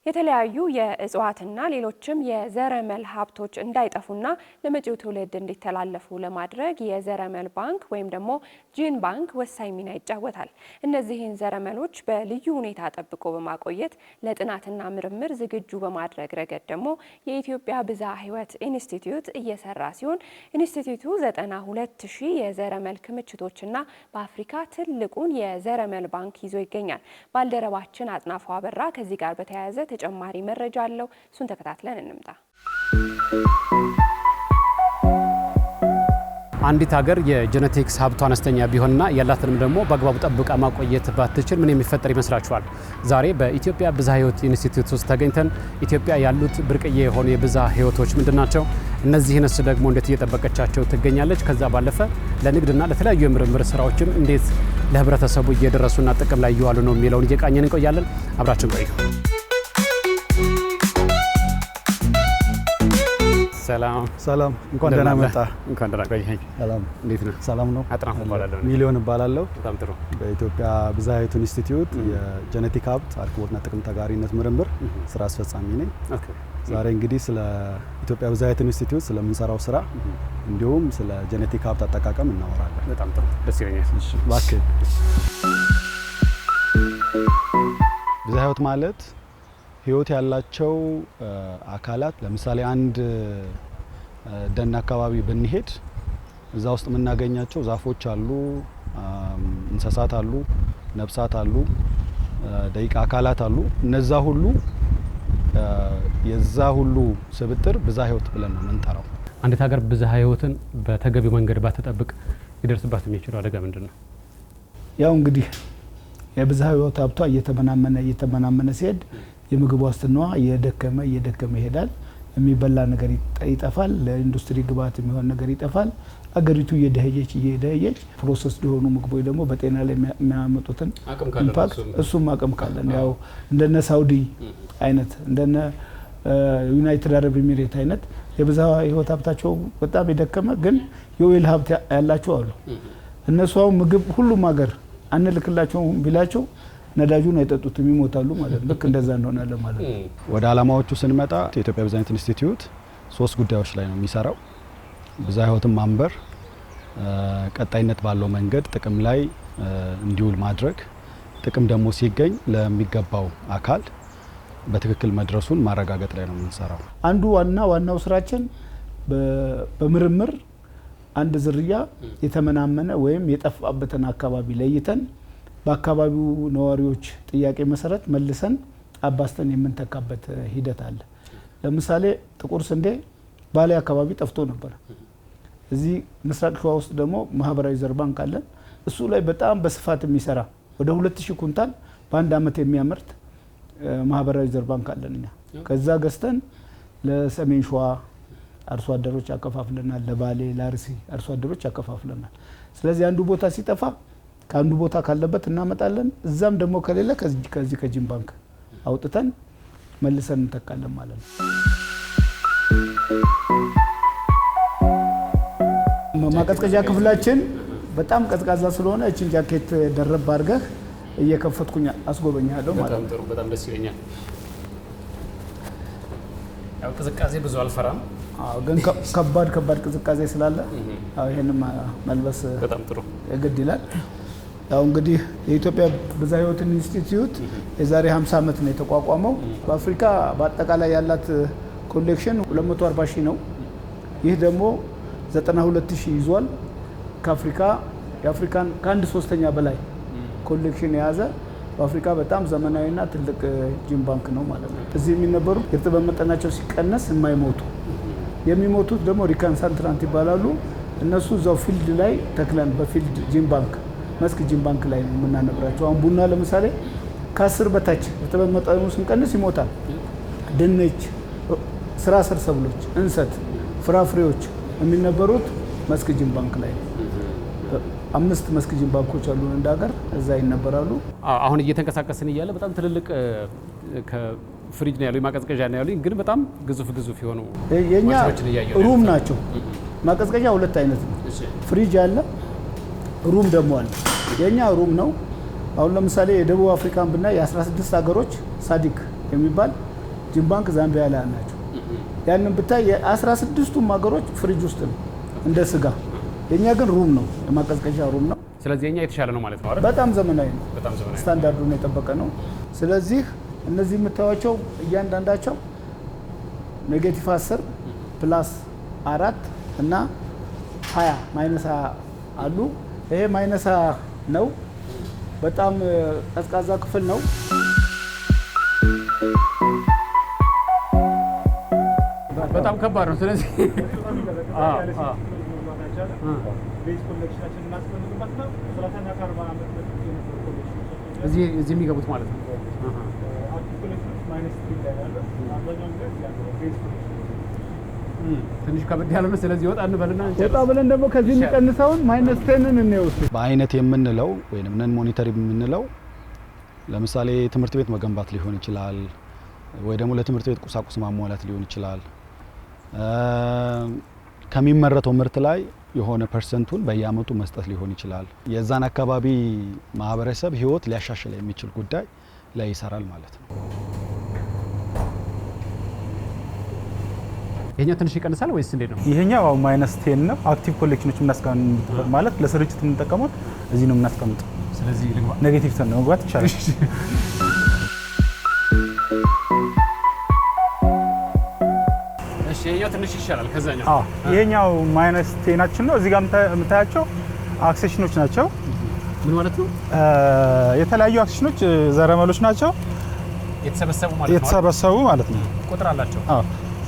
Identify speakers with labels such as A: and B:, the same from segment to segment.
A: የተለያዩ የእጽዋትና ሌሎችም የዘረመል ሀብቶች እንዳይጠፉና ለመጪው ትውልድ እንዲተላለፉ ለማድረግ የዘረመል ባንክ ወይም ደግሞ ጂን ባንክ ወሳኝ ሚና ይጫወታል። እነዚህን ዘረመሎች በልዩ ሁኔታ ጠብቆ በማቆየት ለጥናትና ምርምር ዝግጁ በማድረግ ረገድ ደግሞ የኢትዮጵያ ብዝሃ ሕይወት ኢንስቲትዩት እየሰራ ሲሆን ኢንስቲትዩቱ 92,000 የዘረመል ክምችቶችና በአፍሪካ ትልቁን የዘረመል ባንክ ይዞ ይገኛል። ባልደረባችን አጥናፉ አበራ ከዚህ ጋር በተያያዘ ተጨማሪ መረጃ አለው። እሱን ተከታትለን እንምጣ።
B: አንዲት ሀገር የጄኔቲክስ ሀብቷ አነስተኛ ቢሆንና ያላትንም ደግሞ በአግባቡ ጠብቃ ማቆየት ባትችል ምን የሚፈጠር ይመስላችኋል? ዛሬ በኢትዮጵያ ብዝሃ ሕይወት ኢንስቲትዩት ውስጥ ተገኝተን ኢትዮጵያ ያሉት ብርቅዬ የሆኑ የብዝሃ ሕይወቶች ምንድናቸው? እነዚህንስ ደግሞ እንዴት እየጠበቀቻቸው ትገኛለች? ከዛ ባለፈ ለንግድና ለተለያዩ የምርምር ስራዎችም እንዴት ለህብረተሰቡ እየደረሱና ጥቅም ላይ እየዋሉ ነው የሚለውን እየቃኘን እንቆያለን። አብራችን ቆዩ። ሰላም እንኳን ደህና መጣ። እንኳን ደህና ቆየኝ። ሰላም እንዴት ነህ?
C: ሰላም ነው።
B: አጥናፉ እባላለሁ።
C: ሚሊዮን እባላለሁ።
B: በጣም ጥሩ።
C: በኢትዮጵያ ብዝሃ ሕይወት ኢንስቲትዩት የጄኔቲክ ሀብት አርክቦትና ጥቅም ተጋሪነት ምርምር ስራ አስፈጻሚ ነኝ። ዛሬ እንግዲህ ስለ ኢትዮጵያ ብዝሃ ሕይወት ኢንስቲትዩት ስለምንሰራው ስራ እንዲሁም ስለ ጄኔቲክ ሀብት አጠቃቀም እናወራለን።
B: በጣም ጥሩ፣ ደስ ይለኛል።
C: እሺ እባክህ። ብዝሃ ሕይወት ማለት ህይወት ያላቸው አካላት ለምሳሌ አንድ ደን አካባቢ ብንሄድ እዛ ውስጥ የምናገኛቸው ዛፎች አሉ፣ እንስሳት አሉ፣ ነፍሳት አሉ፣ ደቂቅ አካላት አሉ። እነዛ ሁሉ የዛ ሁሉ ስብጥር ብዝሃ ሕይወት ብለን ነው የምንጠራው።
B: አንዲት ሀገር ብዝሃ ሕይወትን በተገቢው መንገድ ባትጠብቅ ሊደርስባት የሚችለው አደጋ ምንድን ነው?
D: ያው እንግዲህ የብዝሃ ሕይወት ሀብቷ እየተመናመነ ሲሄድ የምግብ ዋስትናዋ እየደከመ ይሄዳል። የሚበላ ነገር ይጠፋል። ለኢንዱስትሪ ግብዓት የሚሆን ነገር ይጠፋል። አገሪቱ እየደኸየች ፕሮሰስ የሆኑ ምግቦች ደግሞ በጤና ላይ የሚያመጡትን ኢምፓክት እሱም አቅም ካለን ያው እንደነ ሳውዲ አይነት እንደነ ዩናይትድ አረብ ኤሚሬት አይነት የብዝሃ ሕይወት ሀብታቸው በጣም የደከመ ግን የኦይል ሀብት ያላቸው አሉ። እነሱ አሁን ምግብ ሁሉም ሀገር አንልክላቸው ቢላቸው ነዳጁን አይጠጡትም፣ ይሞታሉ ማለት ነው። ልክ እንደዛ እንሆናለን ማለት ነው።
C: ወደ ዓላማዎቹ ስንመጣ የኢትዮጵያ ብዝሃ ሕይወት ኢንስቲትዩት 3 ጉዳዮች ላይ ነው የሚሰራው። ብዝሃ ሕይወትን ማንበር፣ ቀጣይነት ባለው መንገድ ጥቅም ላይ እንዲውል ማድረግ፣ ጥቅም ደግሞ ሲገኝ ለሚገባው አካል በትክክል መድረሱን ማረጋገጥ ላይ ነው የምንሰራው።
D: አንዱ ዋናው ስራችን በምርምር አንድ ዝርያ የተመናመነ ወይም የጠፋበትን አካባቢ ለይተን በአካባቢው ነዋሪዎች ጥያቄ መሰረት መልሰን አባስተን የምንተካበት ሂደት አለ። ለምሳሌ ጥቁር ስንዴ ባሌ አካባቢ ጠፍቶ ነበር። እዚህ ምስራቅ ሸዋ ውስጥ ደግሞ ማህበራዊ ዘር ባንክ አለን። እሱ ላይ በጣም በስፋት የሚሰራ ወደ 2000 ኩንታል በአንድ አመት የሚያመርት ማህበራዊ ዘር ባንክ አለን እኛ። ከዛ ገዝተን ለሰሜን ሸዋ አርሶ አደሮች አከፋፍለናል፣ ለባሌ ለአርሲ አርሶ አደሮች አከፋፍለናል። ስለዚህ አንዱ ቦታ ሲጠፋ ከአንዱ ቦታ ካለበት እናመጣለን። እዛም ደግሞ ከሌለ ከዚህ ከጂን ባንክ አውጥተን መልሰን እንተካለን ማለት ነው። ማቀዝቀዣ ክፍላችን በጣም ቀዝቃዛ ስለሆነ እቺን ጃኬት ደረብ አድርገህ እየከፈትኩኝ አስጎበኛለሁ ማለት ነው።
B: በጣም ደስ ይለኛል። ያው ቅዝቃዜ ብዙ አልፈራም፣
D: ግን ከባድ ቅዝቃዜ ስላለ ይሄንን መልበስ
B: በጣም ጥሩ
D: ግድ ይላል። ያው እንግዲህ የኢትዮጵያ ብዝሃ ሕይወት ኢንስቲትዩት የዛሬ 50 ዓመት ነው የተቋቋመው። በአፍሪካ በአጠቃላይ ያላት ኮሌክሽን 240,000 ነው። ይህ ደግሞ 92,000 ይዟል። የአፍሪካን ከ1/3 በላይ ኮሌክሽን የያዘ በአፍሪካ በጣም ዘመናዊና ትልቅ ጂን ባንክ ነው ማለት ነው። እዚህ የሚነበሩ እርጥበት መጠናቸው ሲቀነስ የማይሞቱ የሚሞቱት ደግሞ ሪካንሳንትራንት ይባላሉ። እነሱ እዛው ፊልድ ላይ ተክለን በፊልድ ጂን ባንክ መስክ ጂን ባንክ ላይ ነው የምናነብራቸው። አሁን ቡና ለምሳሌ ከ10 በታች እርጥበት መጠኑ ስንቀንስ ይሞታል። ድንች፣ ስራ ስር ሰብሎች፣ እንሰት፣ ፍራፍሬዎች የሚነበሩት መስክ ጂን ባንክ ላይ ነው። 5 መስክ ጂን ባንኮች አሉ እንደ ሀገር፣ እዛ ይነበራሉ።
B: አሁን እየተንቀሳቀስን እያለ በጣም ትልልቅ ከፍሪጅ ነው ያለው ማቀዝቀዣ ነው ያለው፣ ግን በጣም ግዙፍ የሆኑ
D: የኛ ሩም ናቸው። ማቀዝቀዣ 2 አይነት ነው። ፍሪጅ አለ፣ ሩም ደግሞ አለ። የኛ ሩም ነው። አሁን ለምሳሌ የደቡብ አፍሪካን ብናይ የ16 ሀገሮች ሳዲክ የሚባል ጂን ባንክ ዛምቢያ ላይ ናቸው። ያንን ብታይ የ16ቱም ሀገሮች ፍሪጅ ውስጥ ነው እንደ ስጋ። የኛ ግን ሩም ነው፣ የማቀዝቀዣ ሩም ነው።
B: ስለዚህ የኛ የተሻለ ነው ማለት ነው አይደል?
D: በጣም ዘመናዊ ነው፣
B: በጣም ዘመናዊ
D: ስታንዳርዱን የጠበቀ ነው። ስለዚህ እነዚህ የምታዩቸው እያንዳንዳቸው -10 +4 እና 20 -20 አሉ። ይሄ -20 ነው። በጣም ቀዝቃዛ ክፍል ነው።
B: በጣም ከባድ ነው። ስለዚህ እዚህ የሚገቡት ማለት ነው። ትንሽ ከበድ ያለ ነው። ስለዚህ ወጣ እንበልና
D: ወጣ ብለን ደግሞ ከዚህ የሚቀንሰውን -10ን እንወስድ።
C: በአይነት የምንለው ወይንም ነን ሞኒተሪ የምንለው ለምሳሌ ትምህርት ቤት መገንባት ሊሆን ይችላል፣ ወይ ደግሞ ለትምህርት ቤት ቁሳቁስ ማሟላት ሊሆን ይችላል። ከሚመረተው ምርት ላይ የሆነ ፐርሰንቱን በየአመቱ መስጠት ሊሆን ይችላል። የዛን አካባቢ ማህበረሰብ ህይወት ሊያሻሽል የሚችል ጉዳይ ላይ ይሰራል ማለት ነው።
B: ይሄኛው ትንሽ ይቀንሳል ወይስ እንዴት ነው?
E: ይሄኛው -10 ነው። አክቲቭ ኮሌክሽኖች የምናስቀምጥ ማለት ለስርጭት የምንጠቀመው እዚህ ነው የምናስቀምጥ። ስለዚህ ልግባ ኔጌቲቭ ተን ነው መግባት ይቻላል።
B: እሺ ይሄኛው ትንሽ ይሻላል ከዛኛው።
E: ይሄኛው -10ናችን ነው። እዚህ ጋር የምታያቸው አክሴሽኖች ናቸው።
B: ምን ማለት ነው?
E: የተለያዩ አክሴሽኖች ዘረመሎች ናቸው የተሰበሰቡ ማለት ነው።
B: ቁጥር አላቸው።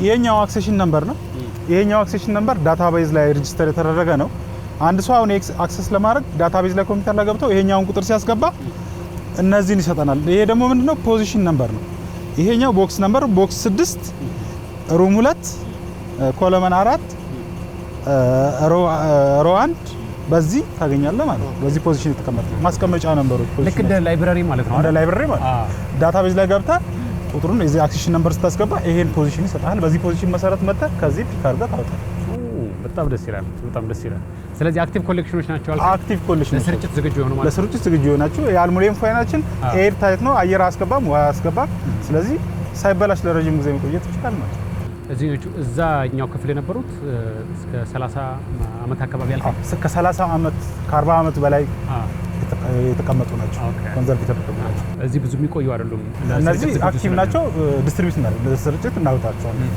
E: ይሄኛው አክሴሽን ነምበር ነው። ይሄኛው አክሴሽን ነምበር ዳታቤዝ ላይ ሬጂስተር የተደረገ ነው። አንድ ሰው አሁን አክሰስ ለማድረግ ዳታቤዝ ላይ ኮምፒውተር ላይ ገብተው ይሄኛውን ቁጥር ሲያስገባ እነዚህን ይሰጠናል። ይሄ ደግሞ ምንድነው? ፖዚሽን ነምበር ነው። ይሄኛው ቦክስ ነምበር ቦክስ 6 ሩም 2 ኮለመን 4 ሮ 1 በዚህ ታገኛለህ ማለት ነው። በዚህ ፖዚሽን የተቀመጠ ማስቀመጫ ነምበሮች
B: ልክ እንደ ላይብረሪ ማለት ነው።
E: እንደ ላይብረሪ ማለት ዳታቤዝ ላይ ገብተህ ቁጥሩን እዚህ አክሴሽን ነምበር ስታስገባ ይሄን ፖዚሽን ይሰጣል። በዚህ ፖዚሽን መሰረት መጥተህ ከዚህ ፒክ አድርገህ ታወጣለህ።
B: በጣም ደስ ይላል። በጣም ደስ ይላል። ስለዚህ አክቲቭ ኮሌክሽኖች ናቸው አልኩ።
E: አክቲቭ ኮሌክሽኖች
B: ለስርጭት ዝግጁ የሆኑ ማለት
E: ለስርጭት ዝግጁ ናቸው። የአልሙኒየም ፎይላችን ኤር ታይት ነው። አየር አያስገባም፣ ውሃ አያስገባም። ስለዚህ ሳይበላሽ ለረጅም ጊዜ መቆየት ይችላል ማለት ነው።
B: እዚህኞቹ እዛኛው ክፍል የነበሩት እስከ 30 አመት አካባቢ ያልፋል።
E: እስከ 30 አመት ከ40 አመት በላይ የተቀመጡ ናቸው። ኮንዘርቭ የተደረጉ ናቸው።
B: እዚህ ብዙ የሚቆዩ አይደሉም።
E: እነዚህ አክቲቭ ናቸው። ዲስትሪቢዩት እናደርግ ለስርጭት እናውጣቸዋለን።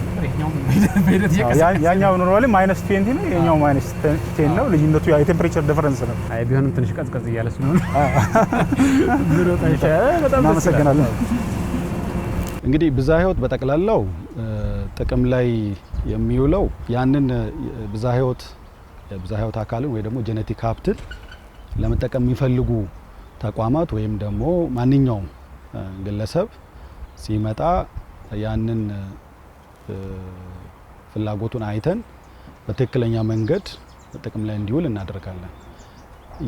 E: ያኛው ኖርማሊ -20 ነው። የኛው -10 ነው። ልዩነቱ የቴምፕሬቸር ዲፈረንስ ነው።
B: አይ ቢሆንም ትንሽ ቀዝቀዝ እያለ ስለሆነ
E: በጣም እናመሰግናለን።
C: እንግዲህ ብዝሃ ህይወት በጠቅላላው ጥቅም ላይ የሚውለው ያንን ብዝሃ ህይወት አካልን ወይ ደግሞ ጄኔቲክ ሀብትን ለመጠቀም የሚፈልጉ ተቋማት ወይም ደግሞ ማንኛውም ግለሰብ ሲመጣ ያንን ፍላጎቱን አይተን በትክክለኛ መንገድ ጥቅም ላይ እንዲውል እናደርጋለን።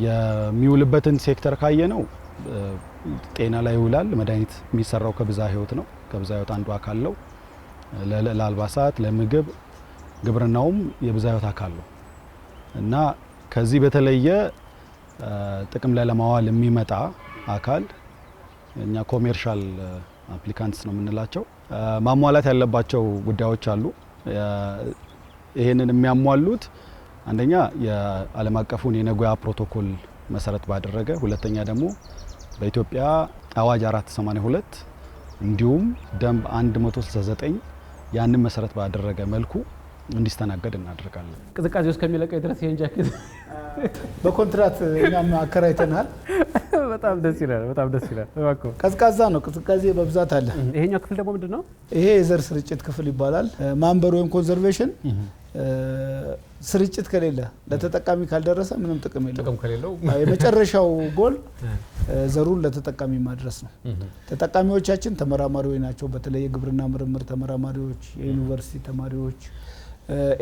C: የሚውልበትን ሴክተር ካየ ነው ጤና ላይ ይውላል። መድኃኒት የሚሰራው ከብዝሃ ህይወት ነው። ከብዝሃ ህይወት አንዱ አካል ነው። ለአልባሳት፣ ለምግብ፣ ግብርናውም የብዝሃ ህይወት አካል ነው እና ከዚህ በተለየ ጥቅም ላይ ለማዋል የሚመጣ አካል እኛ ኮሜርሻል አፕሊካንትስ ነው የምንላቸው። ማሟላት ያለባቸው ጉዳዮች አሉ። ይሄንን የሚያሟሉት አንደኛ የዓለም አቀፉን የነጎያ ፕሮቶኮል መሰረት ባደረገ፣ ሁለተኛ ደግሞ በኢትዮጵያ አዋጅ 482 እንዲሁም ደንብ 169 ያንን መሰረት ባደረገ መልኩ እንዲስተናገድ እናደርጋለን።
B: ቅዝቃዜ ውስጥ ከሚለቀው ድረስ ይሄን ጃኬት
D: በኮንትራት እኛም አከራይተናል።
B: በጣም ደስ ይላል። በጣም ደስ ይላል። እባክዎ
D: ቀዝቃዛ ነው። ቅዝቃዜ በብዛት አለ።
B: ይሄኛው ክፍል ደግሞ ምንድነው?
D: ይሄ የዘር ስርጭት ክፍል ይባላል። ማንበር ወይም ኮንዘርቬሽን ስርጭት ከሌለ ለተጠቃሚ ካልደረሰ ምንም ጥቅም የለውም።
B: ጥቅም ከሌለው
D: የመጨረሻው ጎል ዘሩን ለተጠቃሚ ማድረስ ነው። ተጠቃሚዎቻችን ተመራማሪዎች ናቸው። በተለይ የግብርና ምርምር ተመራማሪዎች፣ የዩኒቨርሲቲ ተማሪዎች፣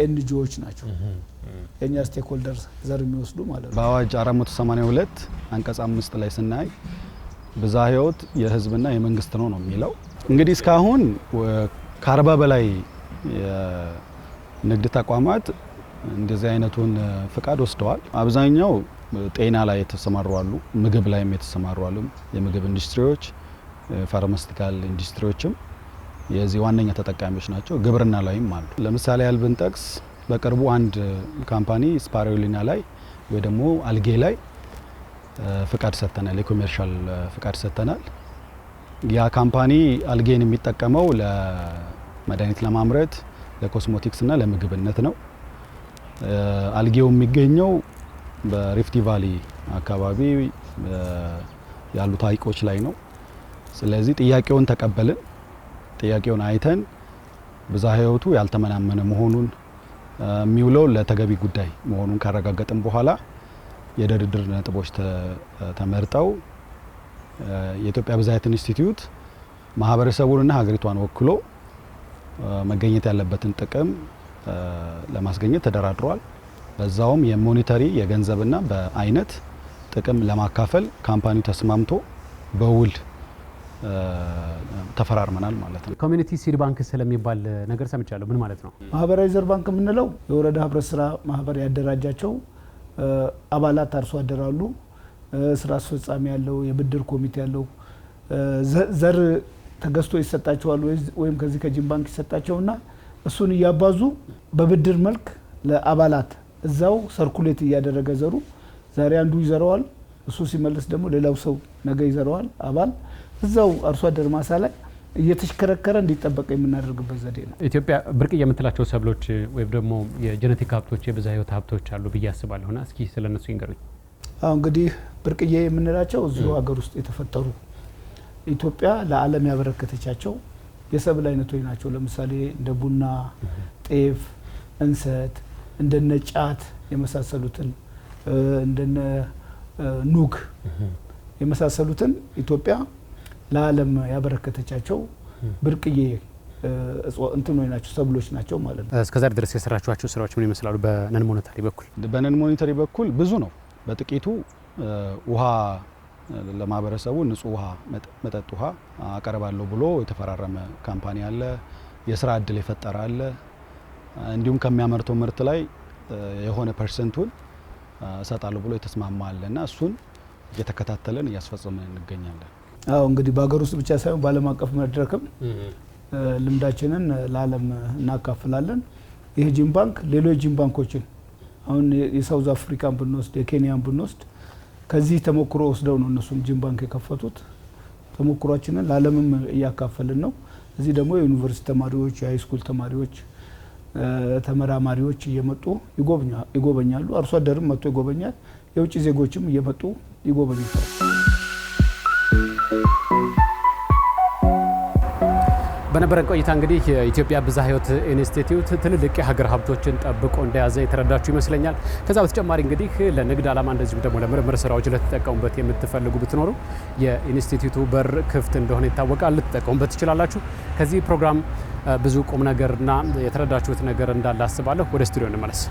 D: ኤንጂኦዎች ናቸው። የኛ ስቴክሆልደርስ ዘር የሚወስዱ ማለት ነው።
C: በአዋጅ 482 አንቀጽ 5 ላይ ስናይ ብዝሃ ህይወት የህዝብና የመንግስት ነው የሚለው። እንግዲህ እስካሁን ከ40 በላይ የንግድ ተቋማት እንደዚህ አይነቱን ፍቃድ ወስደዋል። አብዛኛው ጤና ላይ የተሰማሩ አሉ፣ ምግብ ላይም የተሰማሩ አሉ። የምግብ ኢንዱስትሪዎች፣ ፋርማሲቲካል ኢንዱስትሪዎችም የዚህ ዋነኛ ተጠቃሚዎች ናቸው። ግብርና ላይም አሉ። ለምሳሌ ያህል ብንጠቅስ በቅርቡ አንድ ካምፓኒ ስፓሩሊና ላይ ወይ ደግሞ አልጌ ላይ ፍቃድ ሰጥተናል፣ የኮሜርሻል ፍቃድ ሰጥተናል። ያ ካምፓኒ አልጌን የሚጠቀመው ለመድኃኒት ለማምረት ለኮስሞቲክስ እና ለምግብነት ነው። አልጌው የሚገኘው በሪፍቲ ቫሊ አካባቢ ያሉት ሐይቆች ላይ ነው። ስለዚህ ጥያቄውን ተቀበልን። ጥያቄውን አይተን ብዝሃ ሕይወቱ ያልተመናመነ መሆኑን የሚውለው ለተገቢ ጉዳይ መሆኑን ካረጋገጥን በኋላ የድርድር ነጥቦች ተመርጠው የኢትዮጵያ ብዝሃ ሕይወት ኢንስቲትዩት ማህበረሰቡንና ሀገሪቷን ወክሎ መገኘት ያለበትን ጥቅም ለማስገኘት ተደራድሯል። በዛውም የሞኔታሪ የገንዘብና በአይነት ጥቅም ለማካፈል ካምፓኒው ተስማምቶ በውል ተፈራርመናል ማለት ነው።
B: ኮሚኒቲ ሲድ ባንክ ስለሚባል ነገር ሰምቻለሁ። ምን ማለት ነው?
D: ማህበራዊ ዘር ባንክ የምንለው የወረዳ ህብረት ስራ ማህበር ያደራጃቸው አባላት አርሶ አደራሉ፣ ስራ አስፈጻሚ ያለው፣ የብድር ኮሚቴ ያለው ዘር ተገዝቶ ይሰጣቸዋል ወይም ከዚህ ከጂን ባንክ ይሰጣቸውና እሱን እያባዙ በብድር መልክ ለአባላት እዛው ሰርኩሌት እያደረገ ዘሩ ዛሬ አንዱ ይዘረዋል፣ እሱ ሲመለስ ደግሞ ሌላው ሰው ነገ ይዘረዋል። አባል እዛው አርሶ አደር ማሳ ላይ እየተሽከረከረ እንዲጠበቅ የምናደርግበት ዘዴ ነው።
B: ኢትዮጵያ ብርቅዬ የምትላቸው ሰብሎች ወይም ደግሞ የጄኔቲክ ሀብቶች የብዝሃ ሕይወት ሀብቶች አሉ ብዬ አስባለሁና እስኪ ስለነሱ ይንገሩኝ።
D: አሁን እንግዲህ ብርቅዬ የምንላቸው እዚሁ ሀገር ውስጥ የተፈጠሩ ኢትዮጵያ ለዓለም ያበረከተቻቸው የሰብል አይነቶች ናቸው። ለምሳሌ እንደ ቡና፣ ጤፍ፣ እንሰት፣ እንደነ ጫት የመሳሰሉትን እንደነ ኑግ የመሳሰሉትን ኢትዮጵያ ለዓለም ያበረከተቻቸው ብርቅዬ እንትኖች ናቸው፣ ሰብሎች ናቸው ማለት ነው።
B: እስከዛሬ ድረስ የሰራችኋቸው ስራዎች ምን ይመስላሉ? በነን ሞኔታሪ በኩል
C: በነን ሞኔታሪ በኩል ብዙ ነው። በጥቂቱ ውሃ ለማህበረሰቡ ንጹህ ውሃ መጠጥ ውሃ አቀርባለሁ ብሎ የተፈራረመ ካምፓኒ አለ። የስራ እድል የፈጠረ አለ። እንዲሁም ከሚያመርተው ምርት ላይ የሆነ ፐርሰንቱን እሰጣለሁ ብሎ የተስማማ አለና እሱን እየተከታተለን እያስፈጸምን እንገኛለን።
D: አዎ እንግዲህ በሀገር ውስጥ ብቻ ሳይሆን በዓለም አቀፍ መድረክም ልምዳችንን ለዓለም እናካፍላለን። ይህ ጂን ባንክ ሌሎች ጂን ባንኮችን አሁን የሳውዝ አፍሪካን ብንወስድ የኬንያን ብንወስድ ከዚህ ተሞክሮ ወስደው ነው እነሱም ጂን ባንክ የከፈቱት። ተሞክሯችንን ለዓለምም እያካፈልን ነው። እዚህ ደግሞ የዩኒቨርሲቲ ተማሪዎች፣ የሃይስኩል ተማሪዎች፣ ተመራማሪዎች እየመጡ ይጎበኛሉ። አርሶ አደርም መጥቶ ይጎበኛል። የውጭ ዜጎችም እየመጡ ይጎበኙታል።
B: በነበረን ቆይታ እንግዲህ የኢትዮጵያ ብዝሃ ሕይወት ኢንስቲትዩት ትልልቅ የሀገር ሀብቶችን ጠብቆ እንደያዘ የተረዳችሁ ይመስለኛል። ከዛ በተጨማሪ እንግዲህ ለንግድ ዓላማ እንደዚሁም ደግሞ ለምርምር ስራዎች ልትጠቀሙበት የምትፈልጉ ብትኖሩ የኢንስቲትዩቱ በር ክፍት እንደሆነ ይታወቃል። ልትጠቀሙበት ትችላላችሁ። ከዚህ ፕሮግራም ብዙ ቁም ነገርና የተረዳችሁት ነገር እንዳለ አስባለሁ። ወደ ስቱዲዮ እንመለስ።